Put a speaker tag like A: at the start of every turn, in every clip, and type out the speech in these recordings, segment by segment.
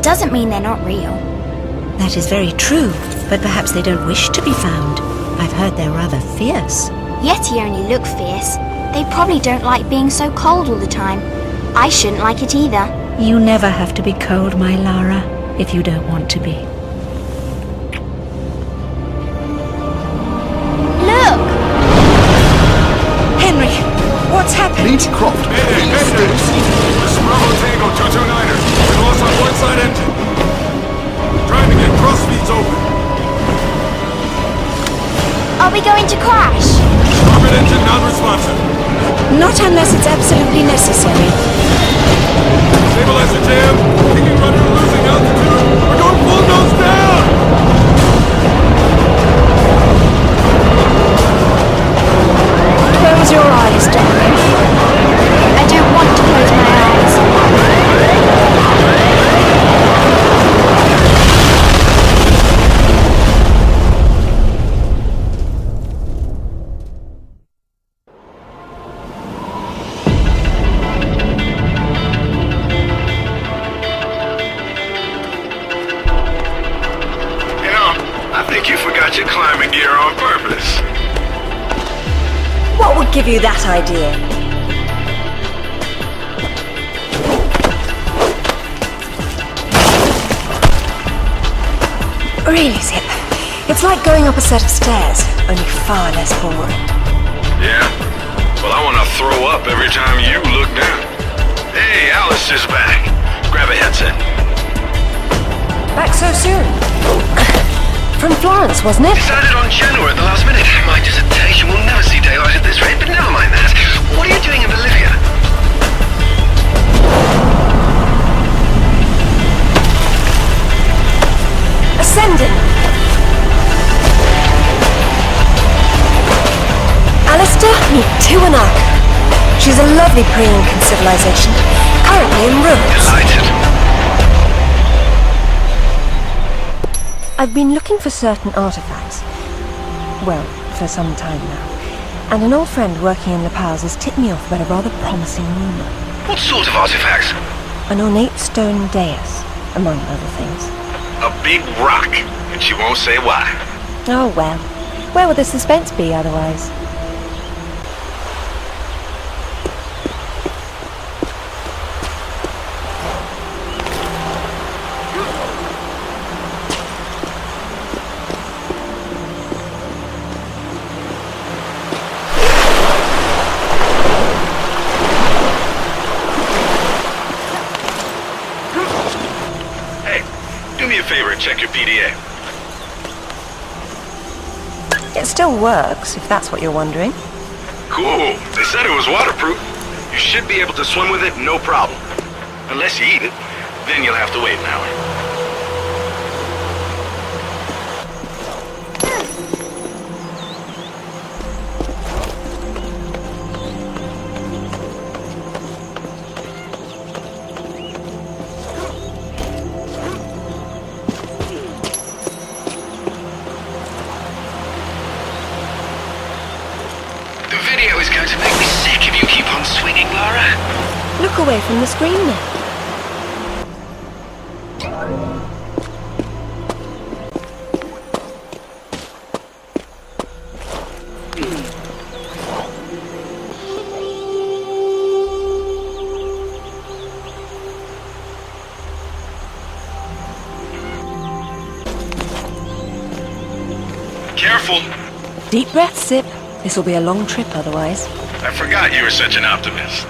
A: doesn't mean they're not real.
B: That is very true, but perhaps they don't wish to be found. I've heard they're rather fierce.
A: Yeti only look fierce. They probably don't like being so cold all the time. I shouldn't like it either.
B: You never have to be cold, my Lara, if you don't want to be.
A: Look!
B: Henry, what's happened?
C: Meč Croft.
D: Hey, this is Bravo Tango 229er. We lost our one side engine. Trying to get cross feeds open.
A: Are we going to crash?
D: Starboard engine non-responsive.
B: Not unless it's absolutely necessary.
D: Stabilizer jam. Kicking rudder losing altitude. We're going full nose down.
B: Close your eyes, darling.
A: I don't want to close my eyes.
D: Your climbing gear on purpose.
B: What would give you that idea? Really, Zip? It's like going up a set of stairs, only far less boring.
D: Yeah? Well, I want to throw up every time you look down. Hey, Alice is back. Grab a headset.
B: Back so soon? From Florence, wasn't it?
E: Decided on Genoa at the last minute. My dissertation will never see daylight at this rate, but never mind that. What are you doing in Bolivia?
B: Ascending! Alistair, meet Tiwanak. She's a lovely pre-Incan civilization, currently in ruins.
E: Delighted.
B: I've been looking for certain artifacts. Well, for some time now. And an old friend working in La Paz has tipped me off about a rather promising rumor.
E: What sort of artifacts?
B: An ornate stone dais, among other things.
D: A big rock, and she won't say why.
B: Oh well. Where would the suspense be otherwise?
D: Check your PDA.
B: It still works, if that's what you're wondering.
D: Cool. They said it was waterproof. You should be able to swim with it, no problem. Unless you eat it, then you'll have to wait an hour.
B: Look away from the screen then.
D: Careful.
B: Deep breath, Sip. This will be a long trip otherwise.
D: I forgot you were such an optimist.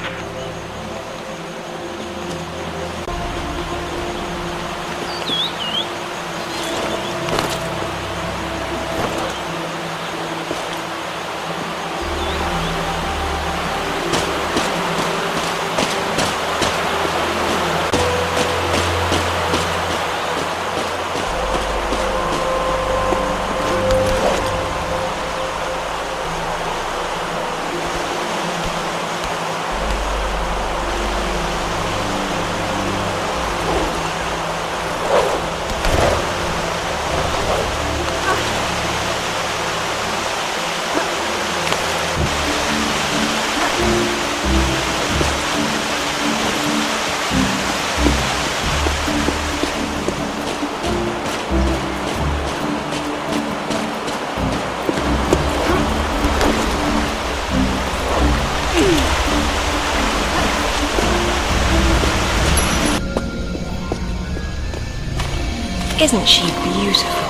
B: Isn't she beautiful?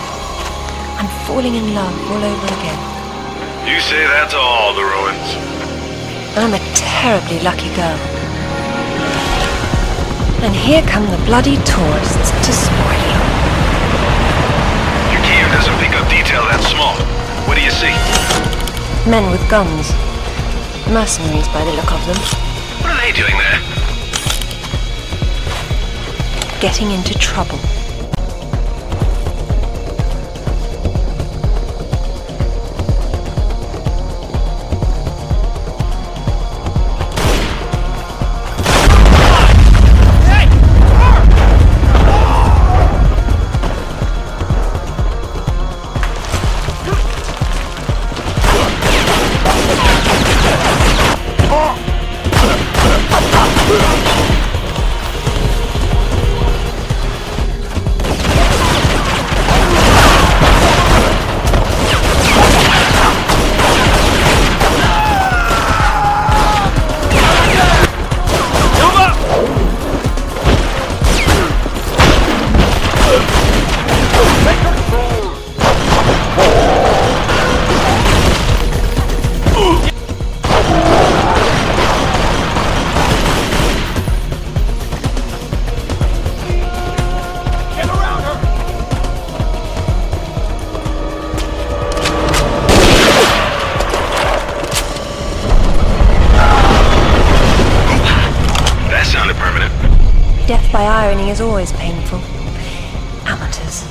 B: I'm falling in love all over again.
D: You say that to all the ruins.
B: I'm a terribly lucky girl. And here come the bloody tourists to spoil it.
D: Your cam doesn't pick up detail that small. What do you see?
B: Men with guns. Mercenaries by the look of them.
E: What are they doing there?
B: Getting into trouble. Death by irony is always painful. Amateurs.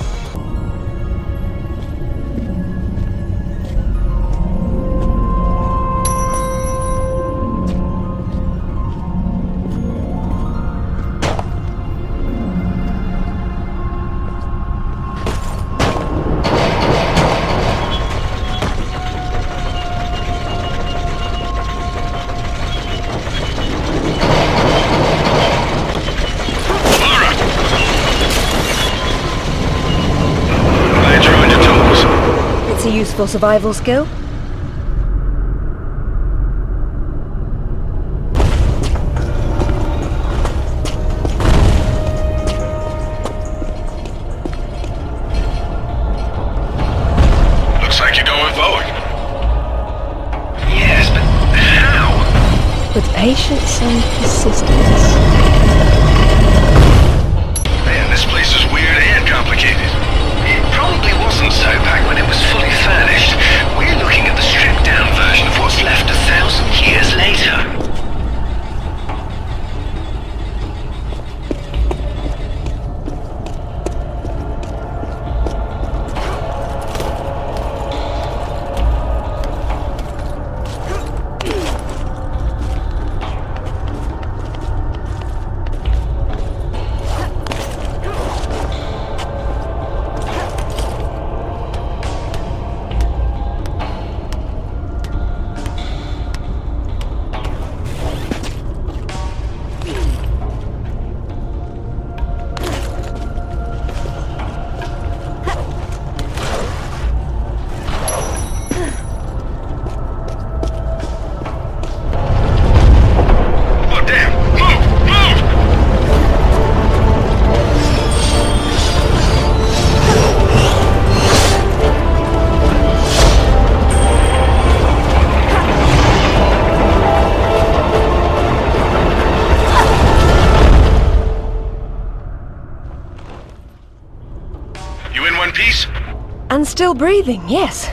B: A useful survival skill.
D: Looks like you're going forward.
E: Yes, but how?
B: With patience and persistence.
D: Man, this place is weird and complicated.
E: It probably wasn't so back when it was fully furnished. We're looking at the stripped-down version of what's left 1,000 years later.
B: And still breathing, yes.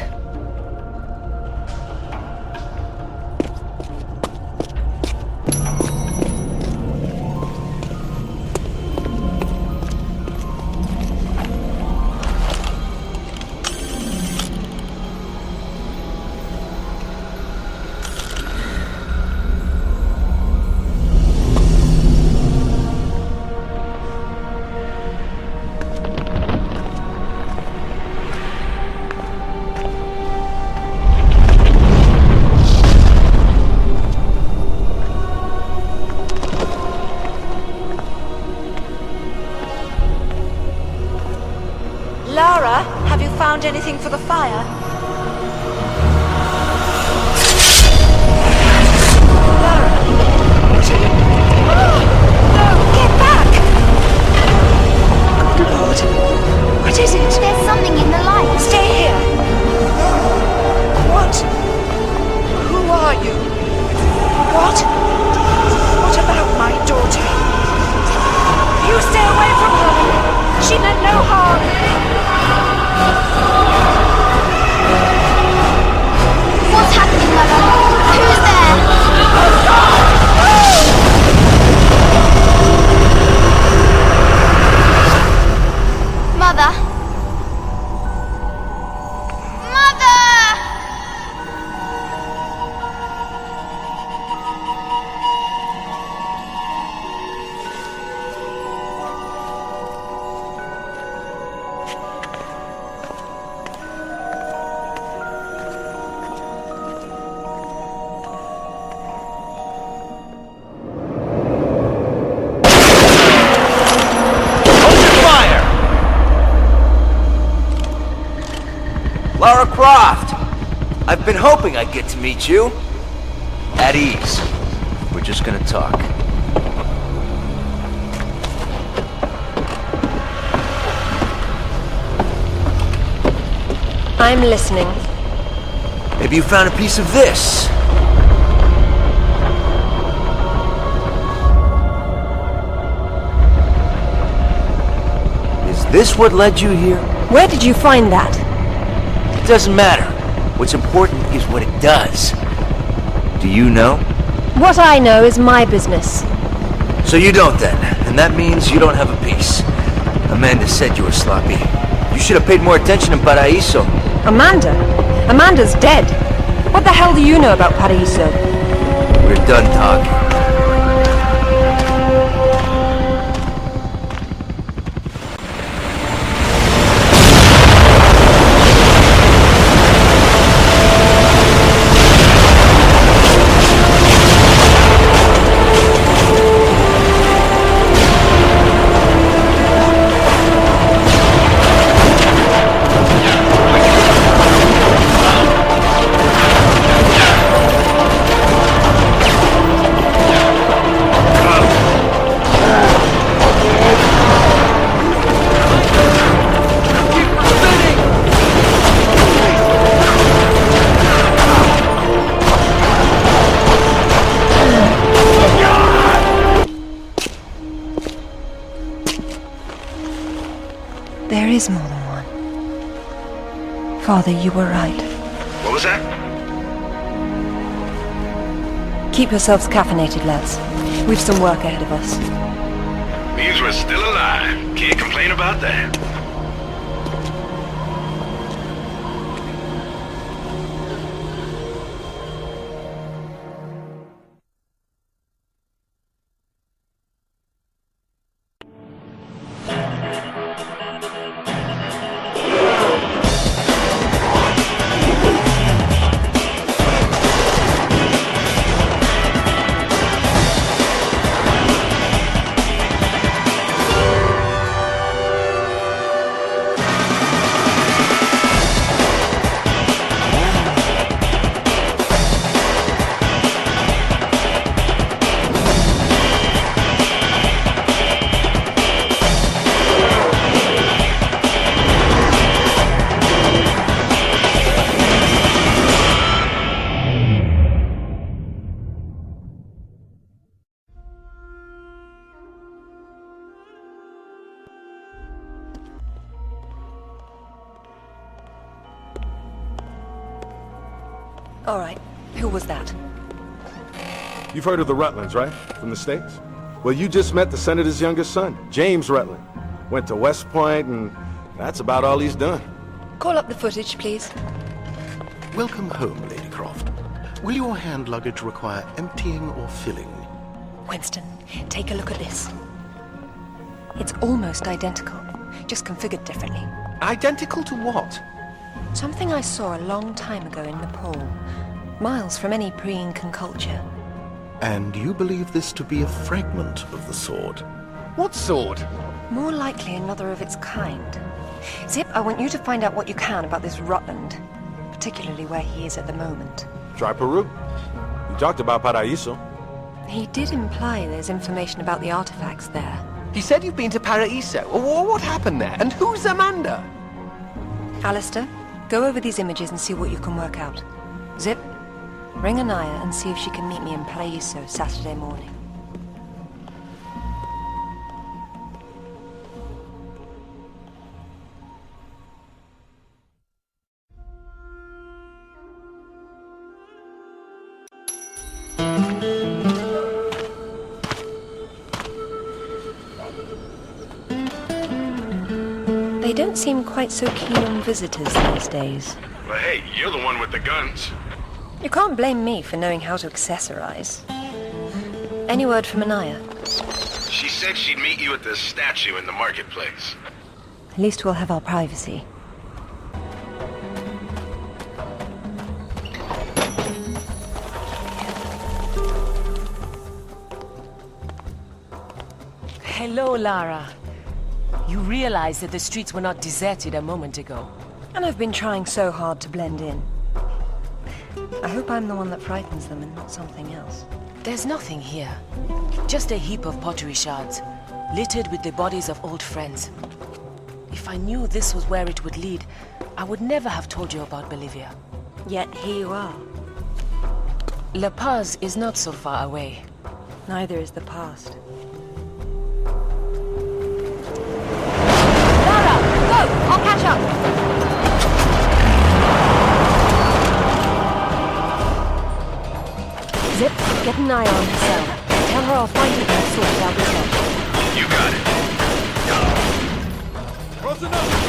C: Lara, have you found anything for the fire? Lara! Oh, no! Get back! Good Lord.
F: Been hoping I'd get to meet you. At ease. We're just gonna talk.
B: I'm listening.
F: Maybe you found a piece of this. Is this what led you here?
B: Where did you find that?
F: It doesn't matter. What's important is what it does. Do you know?
B: What I know is my business.
F: So you don't then, and that means you don't have a piece. Amanda said you were sloppy. You should have paid more attention in Paraíso.
B: Amanda? Amanda's dead. What the hell do you know about Paraíso?
F: We're done talking.
B: There is more than one. Father, you were right.
D: What was that?
B: Keep yourselves caffeinated, lads. We've some work ahead of us.
D: Means we're still alive. Can't complain about that.
B: All right, who was that?
G: You've heard of the Rutlands, right? From the States? Well, you just met the Senator's youngest son, James Rutland. Went to West Point, and that's about all he's done.
B: Call up the footage, please.
H: Welcome home, Lady Croft. Will your hand luggage require emptying or filling?
B: Winston, take a look at this. It's almost identical, just configured differently.
H: Identical to what?
B: Something I saw a long time ago in Nepal, miles from any pre-Incan culture.
H: And you believe this to be a fragment of the sword?
I: What sword?
B: More likely another of its kind. Zip, I want you to find out what you can about this Rutland, particularly where he is at the moment.
G: Try Peru. You talked about Paraíso.
B: He did imply there's information about the artifacts there.
I: He said you've been to Paraíso. What happened there? And who's Amanda?
B: Alistair, go over these images and see what you can work out. Zip, ring Anaya and see if she can meet me in Paraíso Saturday morning. They don't seem quite so keen on visitors these days.
D: Well, hey, you're the one with the guns.
B: You can't blame me for knowing how to accessorize. Any word from Anaya?
D: She said she'd meet you at the statue in the marketplace.
B: At least we'll have our privacy.
J: Hello, Lara. You realize that the streets were not deserted a moment ago.
B: And I've been trying so hard to blend in. I hope I'm the one that frightens them and not something else.
J: There's nothing here. Just a heap of pottery shards, littered with the bodies of old friends. If I knew this was where it would lead, I would never have told you about Bolivia.
B: Yet here you are.
J: La Paz is not so far away.
B: Neither is the past.
C: Lara, go! I'll catch up!
B: Zip, get an eye on herself. Tell her I'll find it and sort it out myself.
D: You got it.
G: Close enough!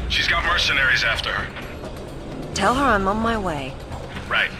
D: She's got mercenaries after her.
B: Tell her I'm on my way.
D: Right.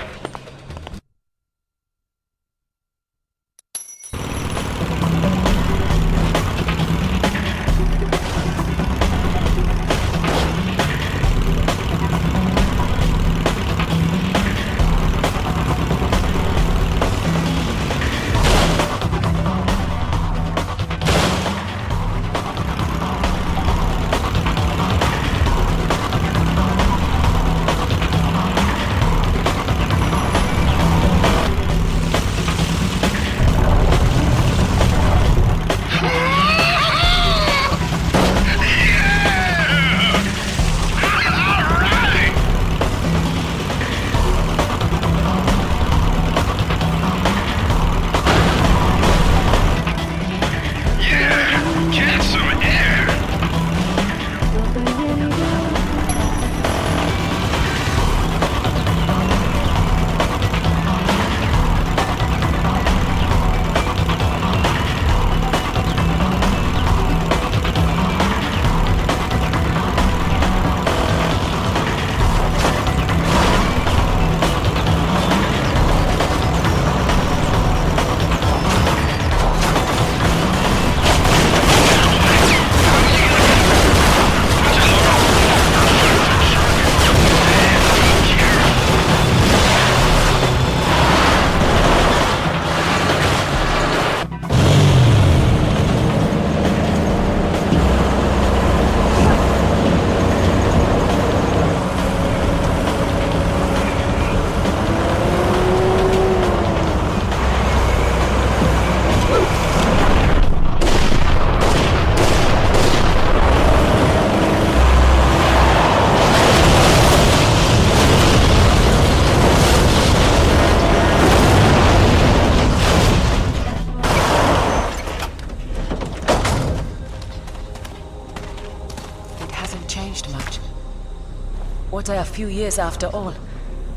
J: What are a few years after all,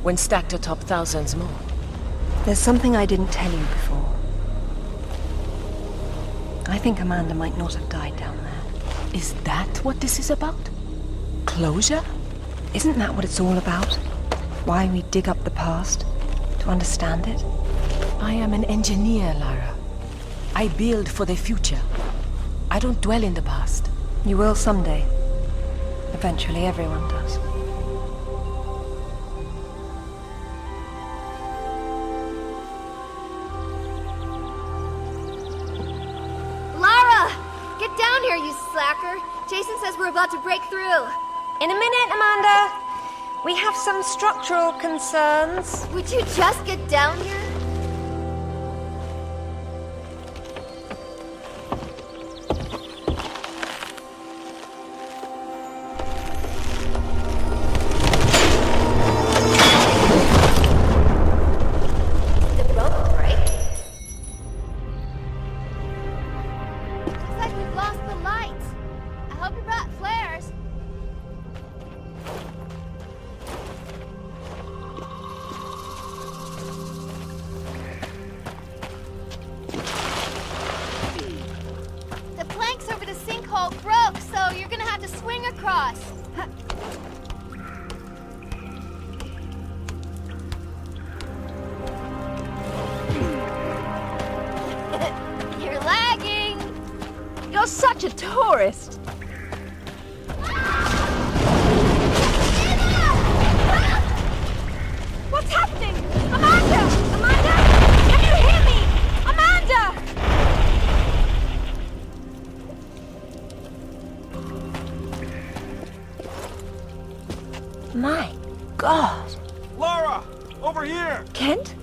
J: when stacked atop thousands more?
B: There's something I didn't tell you before. I think Amanda might not have died down there.
J: Is that what this is about? Closure?
B: Isn't that what it's all about? Why we dig up the past? To understand it?
J: I am an engineer, Lara. I build for the future. I don't dwell in the past.
B: You will someday. Eventually, everyone does.
A: Slacker. Jason says we're about to break through.
C: In a minute, Amanda. We have some structural concerns.
A: Would you just get down here?
B: You're such a tourist. What's happening? Amanda! Amanda! Can you hear me? Amanda! My God.
G: Lara! Over here!
B: Kent?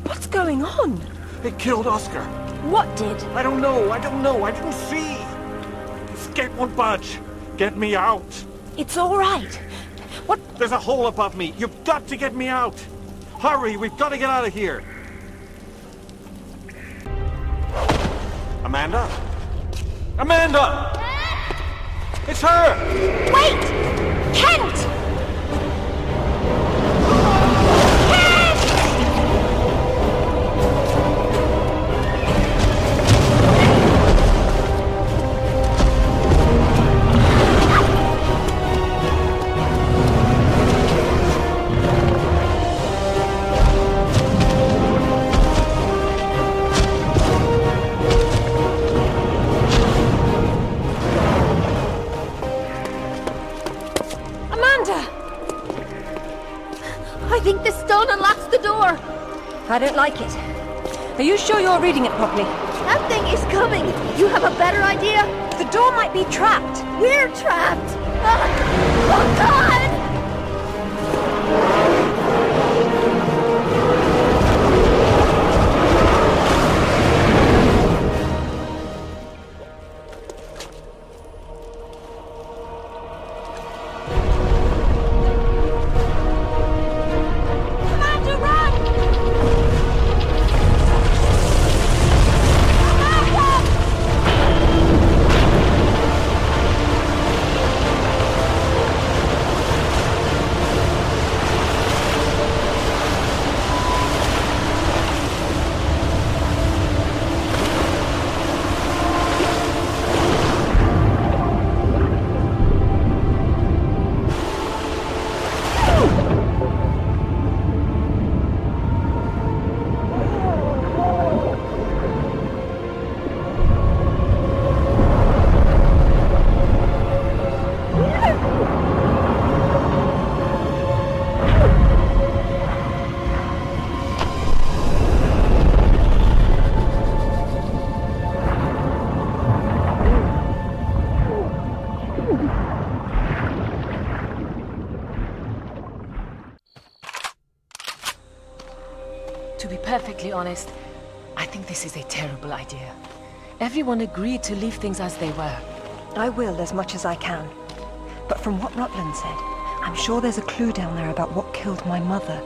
B: What's going on?
G: It killed Oscar.
B: What did?
G: I don't know. I didn't see. Escape won't budge. Get me out.
B: It's all right. What?
G: There's a hole above me. You've got to get me out. Hurry, we've got to get out of here. Amanda? Amanda! It's her!
A: Wait! Kent!
B: I think this stone unlocks the door. I don't like it. Are you sure you're reading it properly?
A: That thing is coming. You have a better idea?
B: The door might be trapped.
A: We're trapped. Oh, God!
J: To be perfectly honest, I think this is a terrible idea. Everyone agreed to leave things as they were.
B: I will as much as I can. But from what Rutland said, I'm sure there's a clue down there about what killed my mother.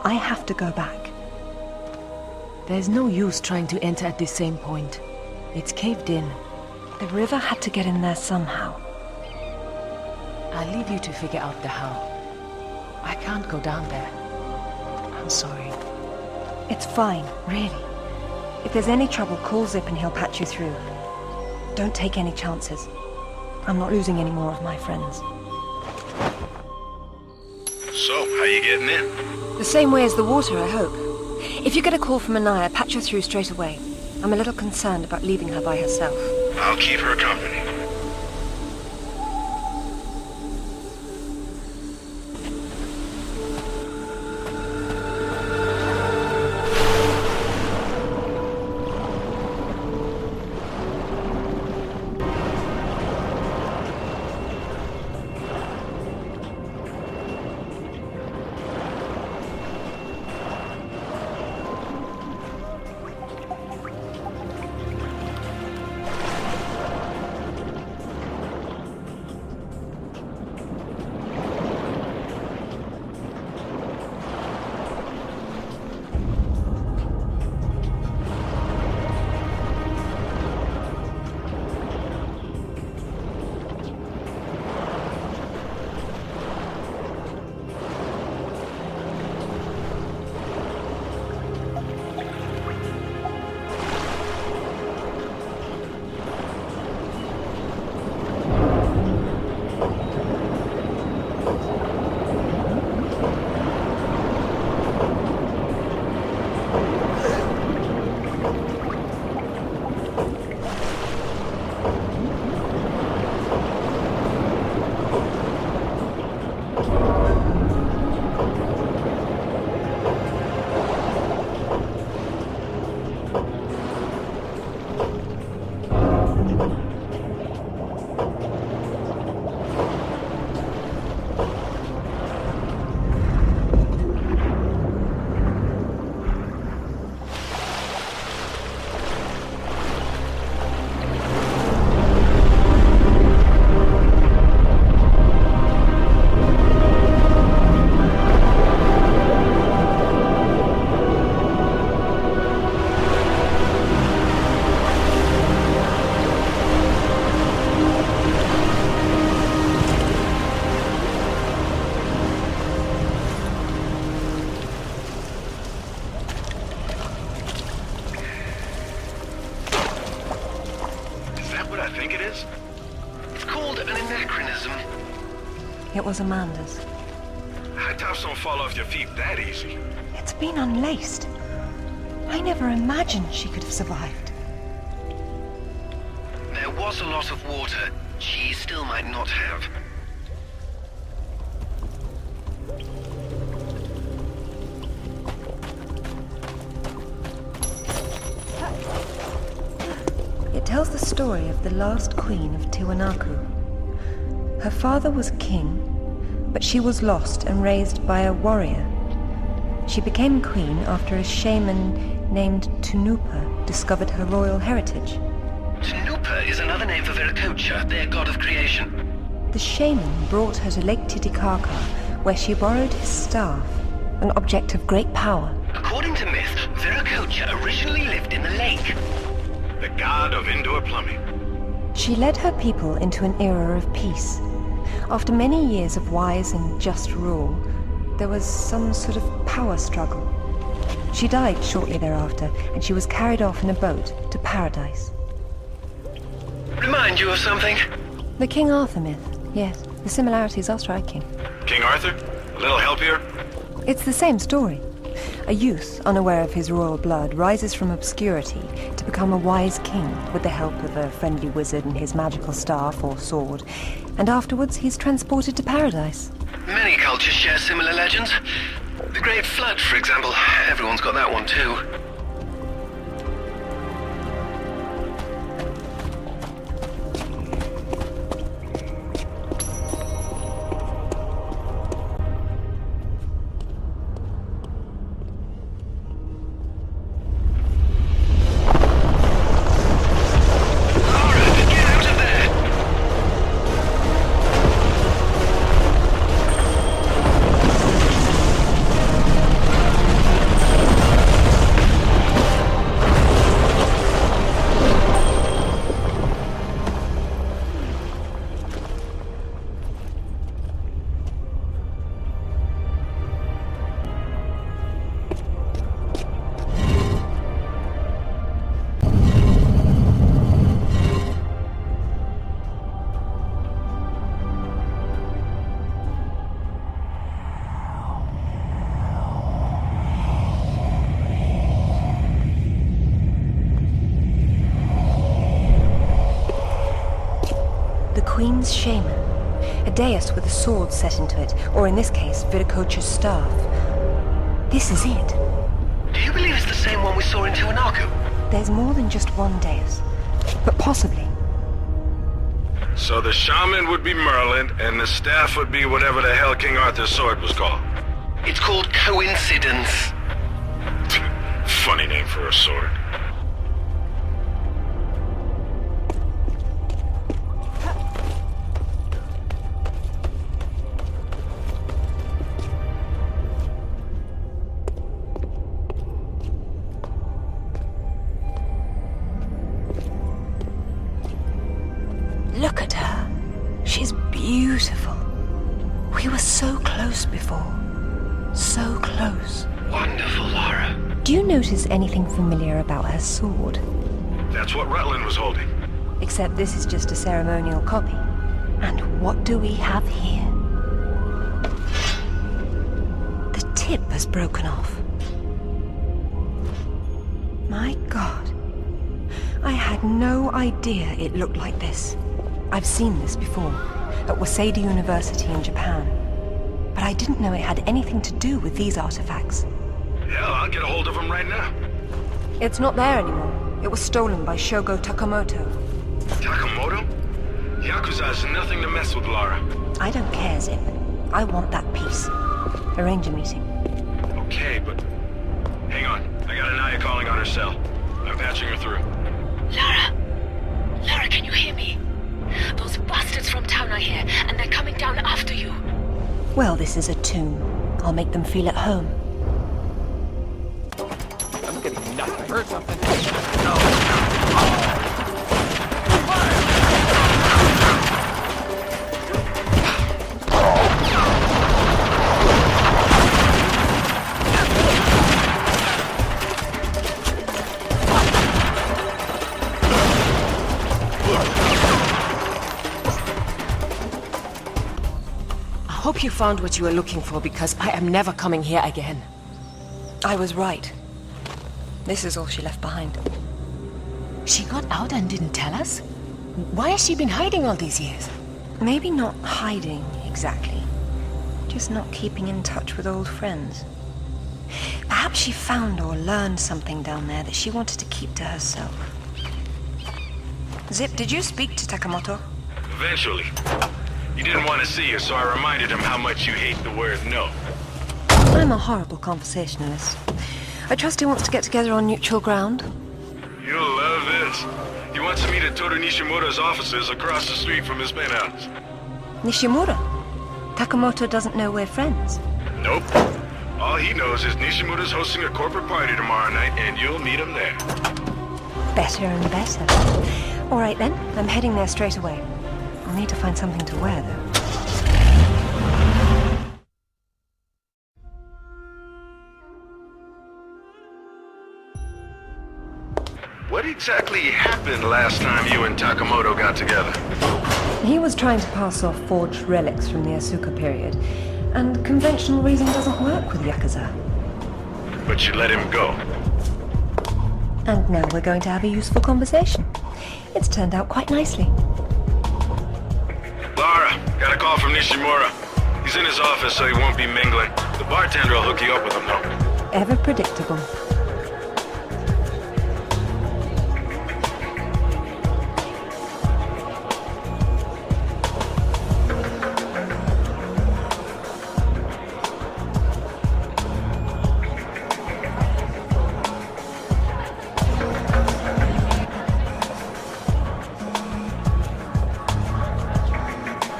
B: I have to go back.
J: There's no use trying to enter at the same point. It's caved in.
B: The river had to get in there somehow.
J: I'll leave you to figure out the how. I can't go down there. I'm sorry.
B: It's fine, really. If there's any trouble, call Zip and he'll patch you through. Don't take any chances. I'm not losing any more of my friends.
D: So, how you getting in?
B: The same way as the water, I hope. If you get a call from Anaya, patch her through straight away. I'm a little concerned about leaving her by herself.
D: I'll keep her company. it is?
E: It's called an anachronism.
B: It was Amanda's.
D: High tops don't fall off your feet that easy.
B: It's been unlaced. I never imagined she could have survived.
E: There was a lot of water. She still might not have.
B: It tells the story of the last queen of Tiwanaku. Her father was king, but she was lost and raised by a warrior. She became queen after a shaman named Tunupa discovered her royal heritage.
E: Tunupa is another name for Viracocha, their god of creation.
B: The shaman brought her to Lake Titicaca, where she borrowed his staff, an object of great power.
E: According to myth, Viracocha originally lived in the lake.
D: The god of indoor plumbing.
B: She led her people into an era of peace. After many years of wise and just rule, there was some sort of power struggle. She died shortly thereafter, and she was carried off in a boat to paradise.
E: Remind you of something?
B: The King Arthur myth, yes. The similarities are striking.
D: King Arthur? A little help here?
B: It's the same story. A youth, unaware of his royal blood, rises from obscurity to become a wise king with the help of a friendly wizard and his magical staff or sword, and afterwards he's transported to paradise.
E: Many cultures share similar legends. The Great Flood, for example. Everyone's got that one too.
B: Queen's shaman, a dais with a sword set into it, or in this case, Viracocha's staff. This is it.
E: Do you believe it's the same one we saw in Tiwanaku?
B: There's more than just one dais, but possibly.
D: So the shaman would be Merlin, and the staff would be whatever the hell King Arthur's sword was called.
E: It's called coincidence.
D: Funny name for a sword.
B: Look at her. She's beautiful. We were so close before. So close.
E: Wonderful, Lara.
B: Do you notice anything familiar about her sword?
D: That's what Rutland was holding.
B: Except this is just a ceremonial copy. And what do we have here? The tip has broken off. My God. I had no idea it looked like this. I've seen this before, at Waseda University in Japan. But I didn't know it had anything to do with these artifacts.
D: Yeah, I'll get a hold of them right now.
B: It's not there anymore. It was stolen by Shogo Takamoto.
D: Takamoto? Yakuza has nothing to mess with, Lara.
B: I don't care, Zip. I want that piece. Arrange a meeting.
D: Okay, but... Hang on. I got Anaya calling on her cell. I'm patching her through.
J: Lara! Lara, can you hear me? Those bastards from town are here, and they're coming down after you.
B: Well, this is a tomb. I'll make them feel at home.
I: I'm getting nothing. I heard something.
J: hope you found what you were looking for, because I am never coming here again.
B: I was right. This is all she left behind.
J: She got out and didn't tell us? Why has she been hiding all these years?
B: Maybe not hiding, exactly. Just not keeping in touch with old friends. Perhaps she found or learned something down there that she wanted to keep to herself. Zip, did you speak to Takamoto?
D: Eventually. He didn't want to see you, so I reminded him how much you hate the word no.
B: I'm a horrible conversationalist. I trust he wants to get together on neutral ground.
D: You'll love this. He wants to meet at Toru Nishimura's offices across the street from his penthouse.
B: Nishimura? Takamoto doesn't know we're friends.
D: Nope. All he knows is Nishimura's hosting a corporate party tomorrow night, and you'll meet him there.
B: Better and better. All right then, I'm heading there straight away. I'll need to find something to wear, though.
D: What exactly happened last time you and Takamoto got together?
B: He was trying to pass off forged relics from the Asuka period, and conventional reason doesn't work with Yakuza.
D: But you let him go.
B: And now we're going to have a useful conversation. It's turned out quite nicely.
D: Lara, got a call from Nishimura. He's in his office, so he won't be mingling. The bartender will hook you up with him, though.
B: Ever predictable.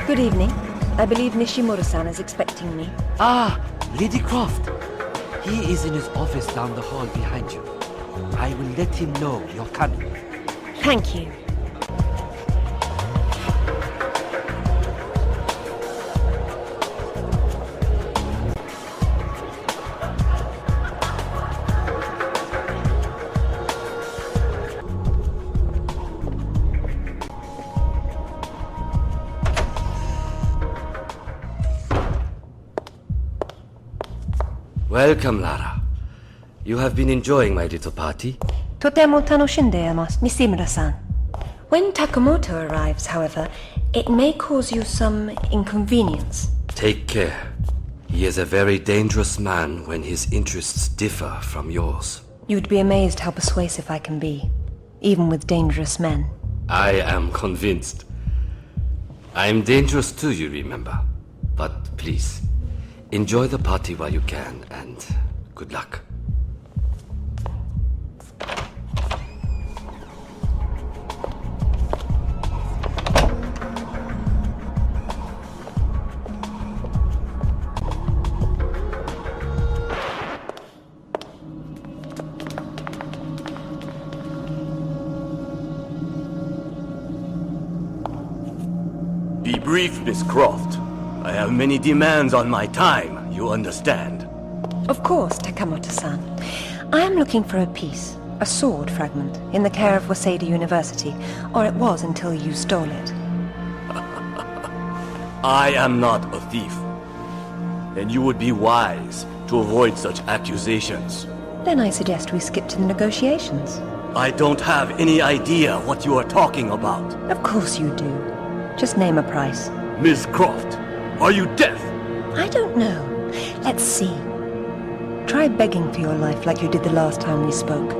B: Good evening. I believe Nishimura-san is expecting me.
K: Ah, Lady Croft. He is in his office down the hall behind you. I will let him know you're coming.
B: Thank you.
K: Welcome, Lara. You have been enjoying my little party?
B: Totemo tanoshindeimasu, Nishimura-san. When Takamoto arrives, however, it may cause you some inconvenience.
K: Take care. He is a very dangerous man when his interests differ from yours.
B: You'd be amazed how persuasive I can be, even with dangerous men.
K: I am convinced. I am dangerous too, you remember. But please, enjoy the party while you can, and good luck.
L: Be brief, Miss Croft. I have many demands on my time, you understand.
B: Of course, Takamoto-san. I am looking for a piece, a sword fragment, in the care of Waseda University, or it was until you stole it.
L: I am not a thief. And you would be wise to avoid such accusations.
B: Then I suggest we skip to the negotiations.
L: I don't have any idea what you are talking about.
B: Of course you do. Just name a price.
L: Miss Croft, are you deaf?
B: I don't know. Let's see. Try begging for your life like you did the last time we spoke.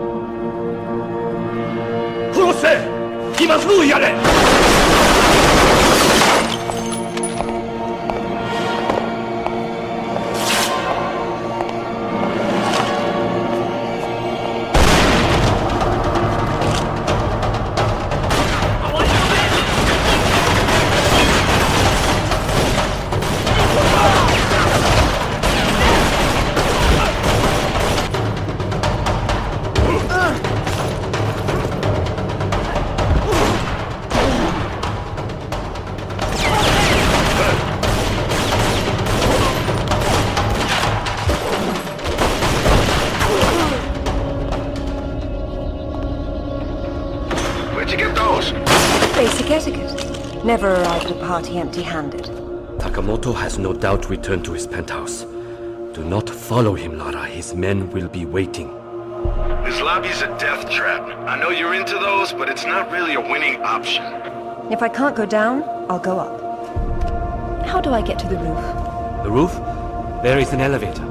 D: Where'd you get those?
B: Basic etiquette. Never arrive at a party empty-handed.
K: Takamoto has no doubt returned to his penthouse. Do not follow him, Lara. His men will be waiting.
D: This lobby's a death trap. I know you're into those, but it's not really a winning option.
B: If I can't go down, I'll go up. How do I get to the roof?
K: The roof? There is an elevator.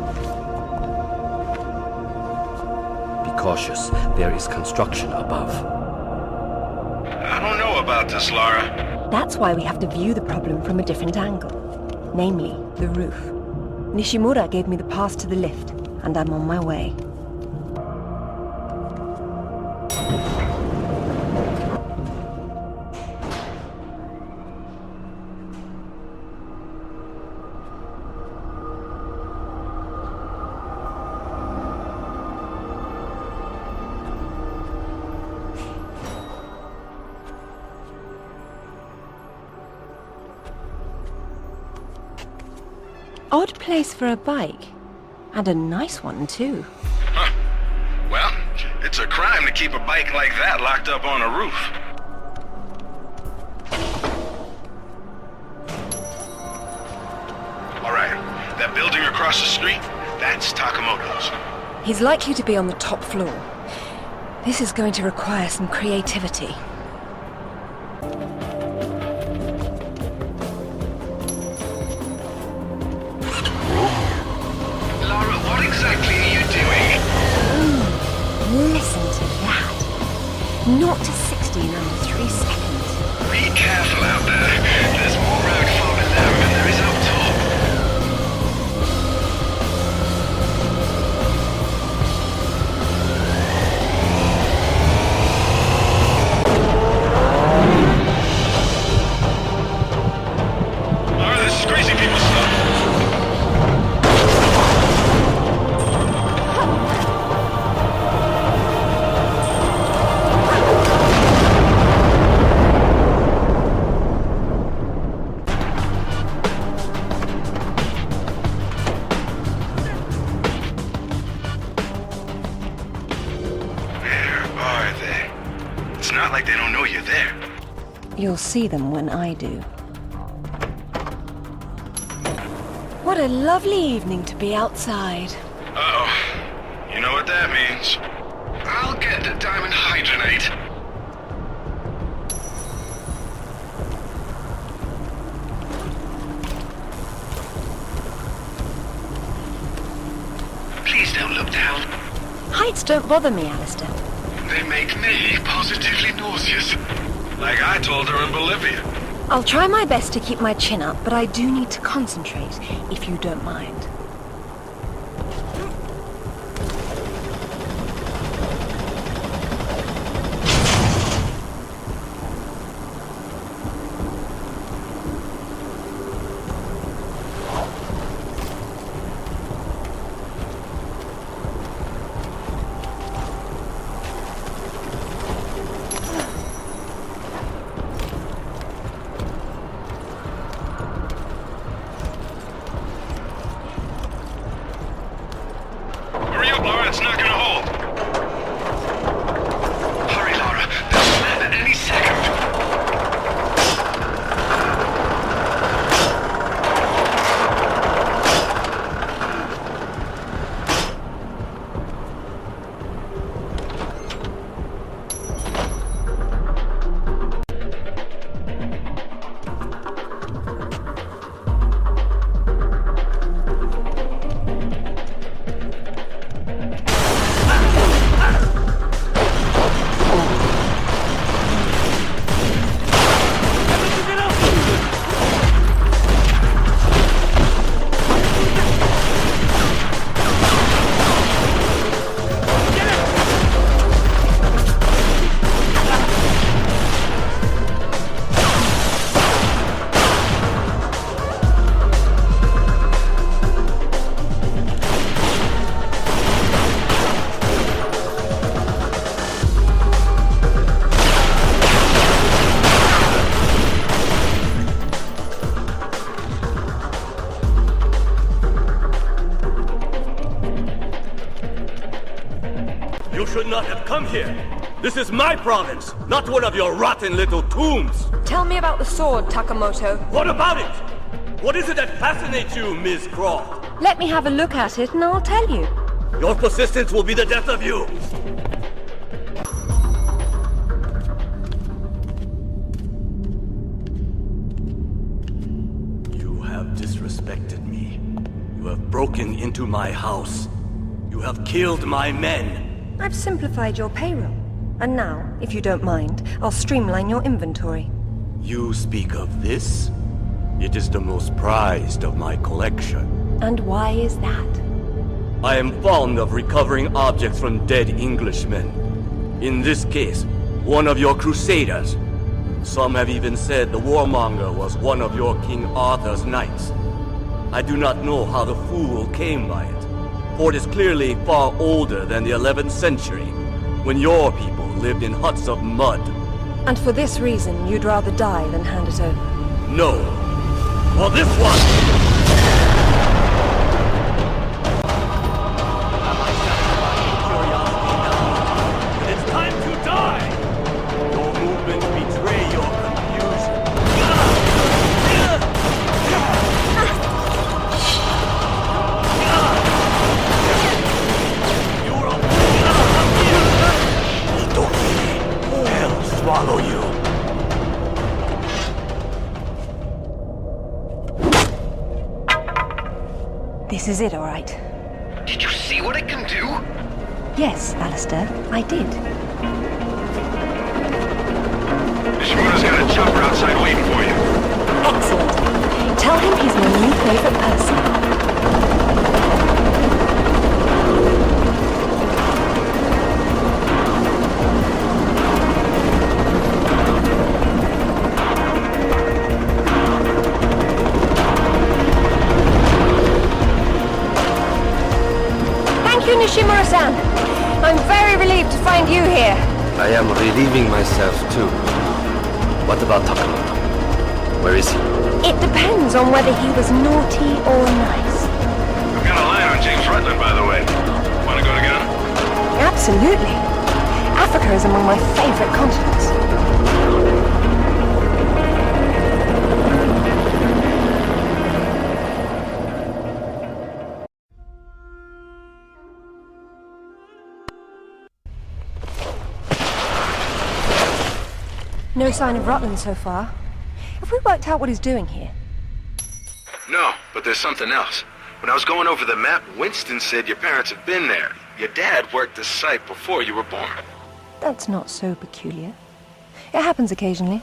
K: Be cautious. There is construction above.
D: I don't know about this, Lara.
B: That's why we have to view the problem from a different angle. Namely, the roof. Nishimura gave me the pass to the lift, and I'm on my way. Odd place for a bike. And a nice one, too.
D: Huh. Well, it's a crime to keep a bike like that locked up on a roof. All right, that building across the street, that's Takamoto's.
B: He's likely to be on the top floor. This is going to require some creativity. Listen to that. 0 to 60 in under 3 seconds.
D: Be careful out there. There's more road far below than there is up top. Alright, this is crazy people stuff.
B: You'll see them when I do. What a lovely evening to be outside.
D: Uh-oh. You know what that means. I'll get the diamond hydronate. Please don't look down.
B: Heights don't bother me, Alistair.
D: They make me positively nauseous. Like I told her in Bolivia.
B: I'll try my best to keep my chin up, but I do need to concentrate, if you don't mind.
L: Not have come here. This is my province, not one of your rotten little tombs.
C: Tell me about the sword, Takamoto.
L: What about it? What is it that fascinates you, Miss Croft?
B: Let me have a look at it and I'll tell you.
L: Your persistence will be the death of you! You have disrespected me. You have broken into my house. You have killed my men.
B: I've simplified your payroll. And now, if you don't mind, I'll streamline your inventory.
L: You speak of this? It is the most prized of my collection.
B: And why is that?
L: I am fond of recovering objects from dead Englishmen. In this case, one of your crusaders. Some have even said the warmonger was one of your King Arthur's knights. I do not know how the fool came by it, for it is clearly far older than the 11th century, when your people lived in huts of mud.
B: And for this reason, you'd rather die than hand it over?
L: No. For this one!
B: This is it, all right.
E: Did you see what it can do?
B: Yes, Alistair, I did.
D: Shimoda's got a chopper outside waiting for you.
B: Excellent. Tell him he's my new favorite person.
C: Nishimura-san, I'm very relieved to find you here.
K: I am relieving myself too. What about Takamoto? Where is he?
B: It depends on whether he was naughty or nice.
D: I've got a line on James Rutland, by the way. Want to go together?
B: Absolutely. Africa is among my favorite continents. No sign of Rutland so far. Have we worked out what he's doing here?
D: No, but there's something else. When I was going over the map, Winston said your parents have been there. Your dad worked the site before you were born.
B: That's not so peculiar. It happens occasionally.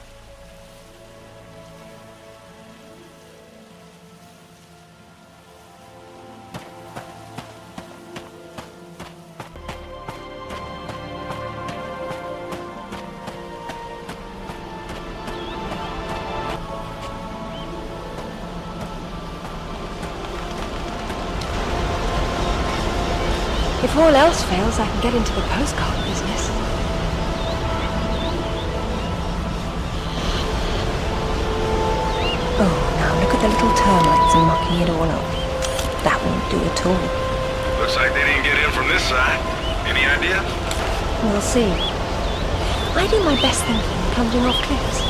B: If all else fails, I can get into the postcard business. Oh, now look at the little termites and mucking it all up. That won't do at all.
D: Looks like they didn't get in from this side. Any idea?
B: We'll see. I do my best thinking plunging off cliffs.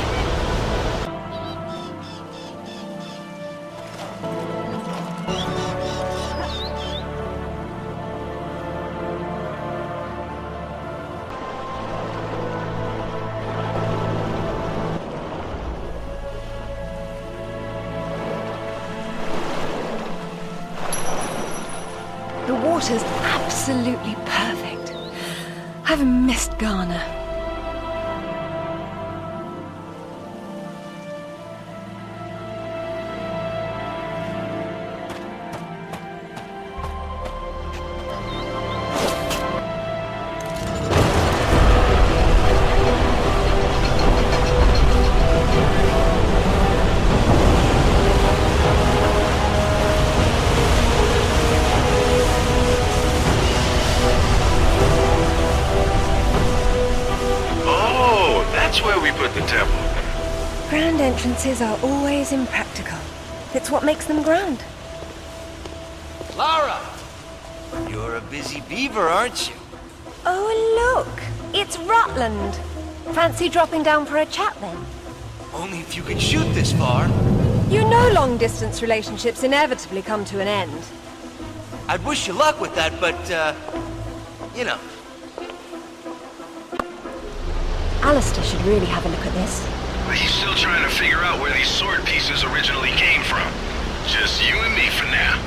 B: The water's absolutely perfect. I've missed Ghana. Grand entrances are always impractical. It's what makes them grand.
F: Lara! You're a busy beaver, aren't you?
B: Oh, look! It's Rutland. Fancy dropping down for a chat, then?
F: Only if you can shoot this far.
C: You know long-distance relationships inevitably come to an end.
F: I'd wish you luck with that, but, you know.
B: Alistair should really have a look at this.
D: He's still trying to figure out where these sword pieces originally came from. Just you and me for now.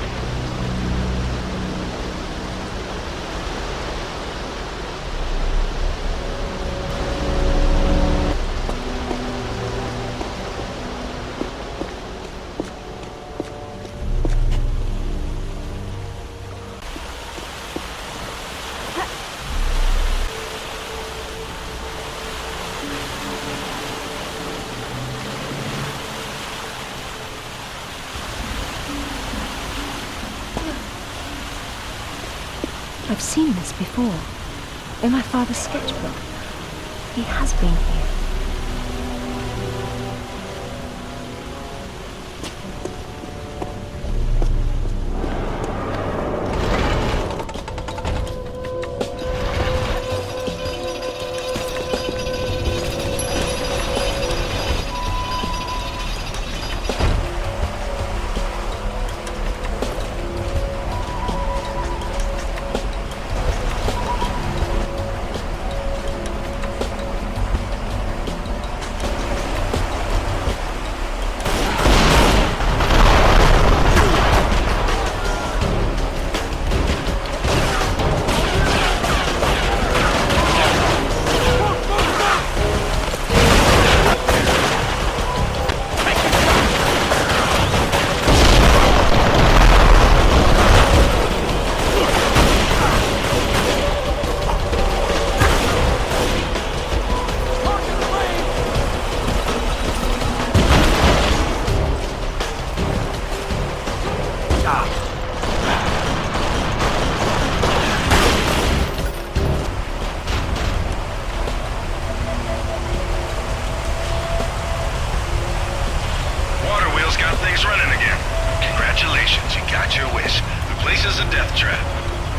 B: I've seen this before. In my father's sketchbook. He has been here.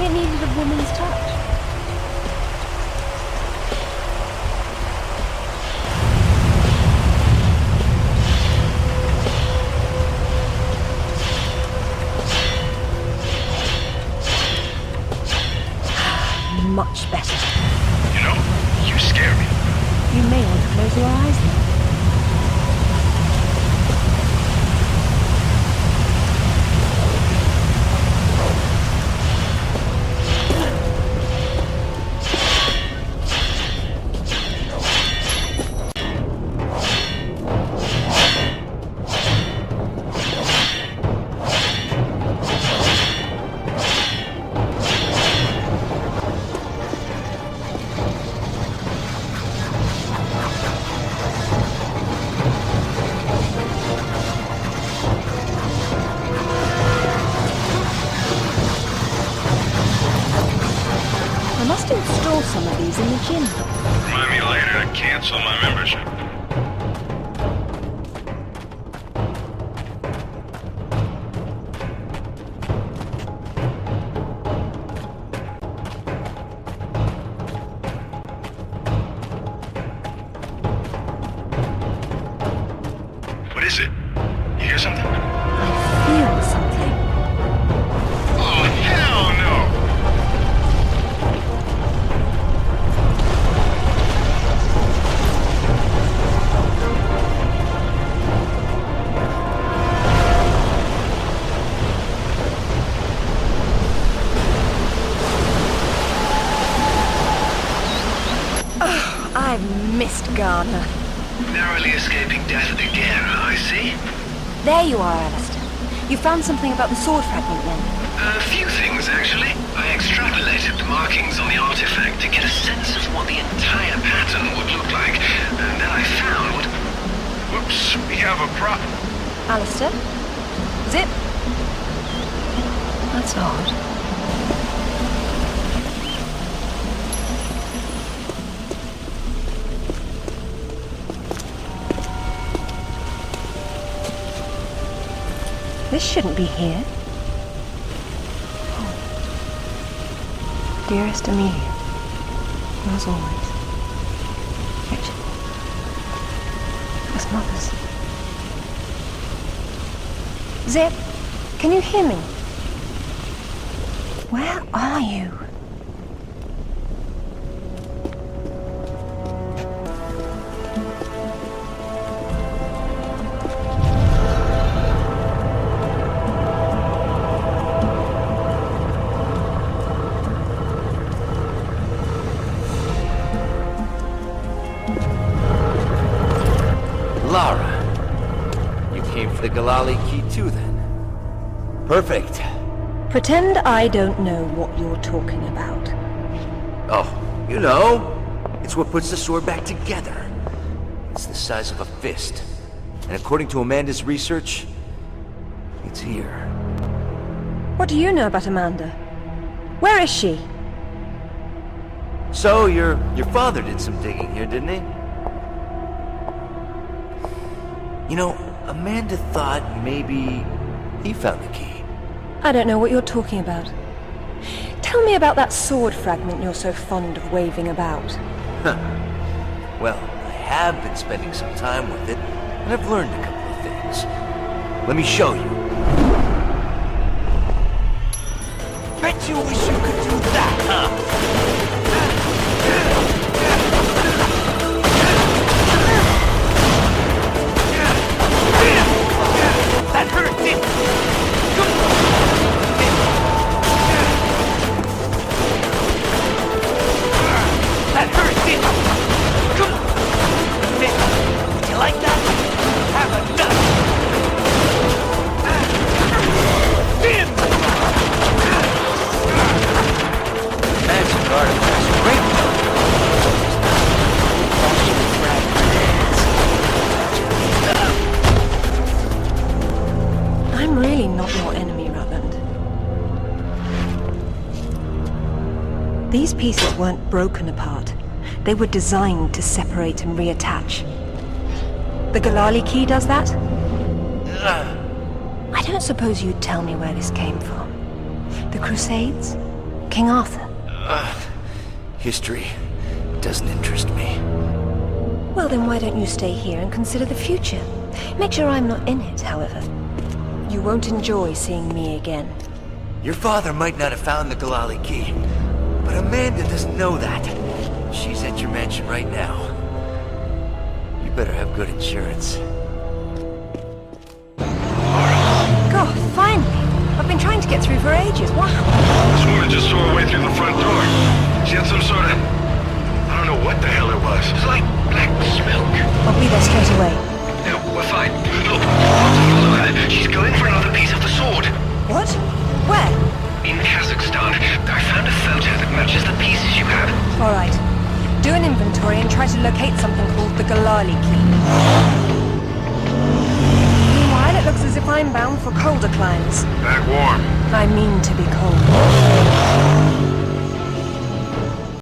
B: It needed a woman's touch. Much better.
D: You know, you scare me.
B: You may want to close your eyes now. Some of these in the gym.
D: Remind me later to cancel my membership. What is it? You hear something?
B: I feel something.
D: Oh, hell no!
B: I've missed Garner.
E: Narrowly escaping death again, I see.
B: There you are, Alistair. You found something about the sword fragment then?
E: A few things, actually. I extrapolated the markings on the artifact to get a sense of what the entire pattern would look like. And then I found...
D: Whoops, we have a problem.
B: Alistair? Zip? That's odd. This shouldn't be here. Oh. Dearest Amelia, yours always, Richard. It was Mother's. Zip, can you hear me? Where are you?
F: Lara, you came for the Galali key too then? Perfect.
B: Pretend I don't know what you're talking about.
F: Oh, you know. It's what puts the sword back together. It's the size of a fist. And according to Amanda's research, it's here.
B: What do you know about Amanda? Where is she?
F: So, your father did some digging here, didn't he? You know, Amanda thought maybe he found the key.
B: I don't know what you're talking about. Tell me about that sword fragment you're so fond of waving about.
F: Huh. Well, I have been spending some time with it, and I've learned a couple of things. Let me show you. Bet you wish you could do that, huh? That hurt, didn't it? That hurt, didn't it? Come on. Did you like that? Have a nut. Magic artifacts are great.
B: I'm really not your enemy, Rutland. These pieces weren't broken apart. They were designed to separate and reattach. The Galali key does that? I don't suppose you'd tell me where this came from. The Crusades? King Arthur?
F: History doesn't interest me.
B: Well, then why don't you stay here and consider the future? Make sure I'm not in it, however. You won't enjoy seeing me again.
F: Your father might not have found the Galali key, but Amanda doesn't know that. She's at your mansion right now. You better have good insurance.
B: God, finally! I've been trying to get through for ages. What?
D: This woman just saw her way through the front door. She had some sort of... I don't know what the hell it was.
E: It's like black smoke.
B: I'll be there straight away.
E: No, we're fine. Look, follow her. She's going for another piece of the sword.
B: What? Where?
E: In Kazakhstan. I found a photo that matches the pieces you have.
B: All right. Do an inventory and try to locate something called the Galali key. Meanwhile, it looks as if I'm bound for colder climes.
D: Back warm.
B: I mean to be cold.